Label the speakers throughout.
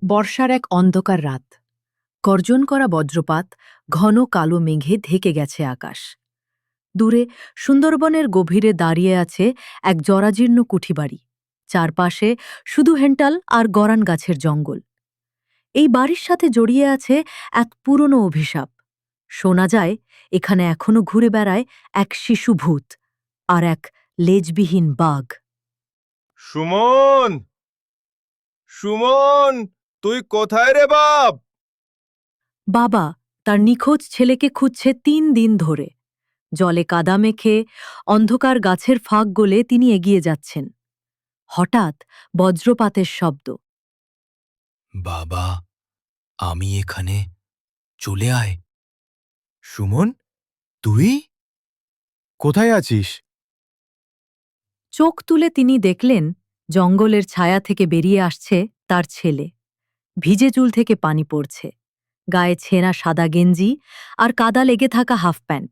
Speaker 1: বর্ষার এক অন্ধকার রাত। গর্জন করা বজ্রপাত ঘন কালো মেঘে ঢেকে গেছে আকাশ। দূরে সুন্দরবনের গভীরে দাঁড়িয়ে আছে এক জরাজীর্ণ কুঠিবাড়ি। চারপাশে শুধু হেন্টাল আর গরান গাছের জঙ্গল। এই বাড়ির সাথে জড়িয়ে আছে এক পুরনো অভিশাপ। শোনা যায় এখানে এখনো ঘুরে বেড়ায় এক শিশু ভূত আর এক লেজবিহীন বাঘ।
Speaker 2: সুমন, সুমন, তুই কোথায় রে বাপ?
Speaker 1: বাবা তার নিখোঁজ ছেলেকে খুঁজছে 3 দিন ধরে। জলে কাদা মেখে অন্ধকার গাছের ফাঁক গলে তিনি এগিয়ে যাচ্ছেন। হঠাৎ বজ্রপাতের শব্দ।
Speaker 3: বাবা, আমি এখানে, চলে আয়। সুমন, তুই কোথায় আছিস?
Speaker 1: চোখ তুলে তিনি দেখলেন জঙ্গলের ছায়া থেকে বেরিয়ে আসছে তার ছেলে। ভিজে চুল থেকে পানি পড়ছে, গায়ে ছেঁড়া সাদা গেঞ্জি আর কাদা লেগে থাকা হাফ প্যান্ট।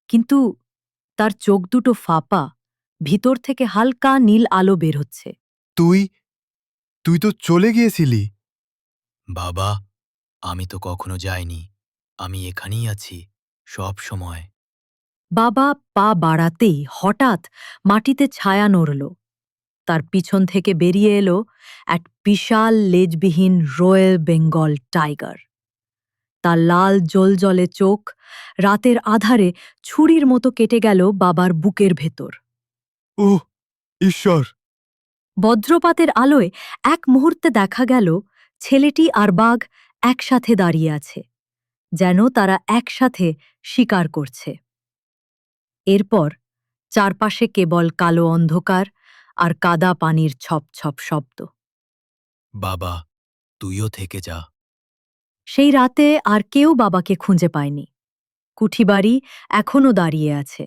Speaker 1: কিন্তু তার চোখ দুটো ফাঁপা, ভিতর থেকে হালকা নীল আলো বের হচ্ছে।
Speaker 4: তুই তুই তো চলে গিয়েছিলি।
Speaker 3: বাবা, আমি তো কখনো যাইনি। আমি এখানেই আছি সব সময়।
Speaker 1: বাবা পা বাড়াতেই হঠাৎ মাটিতে ছায়া নড়ল। তার পিছন থেকে বেরিয়ে এলো এক বিশাল লেজবিহীন রয়্যাল বেঙ্গল টাইগার। তার লাল জ্বলজ্বলে চোখ রাতের আধারে ছুরির মতো কেটে গেল বাবার বুকের ভেতর।
Speaker 4: ওহ ঈশ্বর!
Speaker 1: বজ্রপাতের আলোয় এক মুহূর্তে দেখা গেল ছেলেটি আর বাঘ একসাথে দাঁড়িয়ে আছে, যেন তারা একসাথে শিকার করছে। এরপর চারপাশে কেবল কালো অন্ধকার আর কাদা পানির ছপ ছপ শব্দ।
Speaker 3: বাবা, তুইও থেকে যা।
Speaker 1: সেই রাতে আর কেউ বাবাকে খুঁজে পায়নি। কুঠিবাড়ি এখনও দাঁড়িয়ে আছে,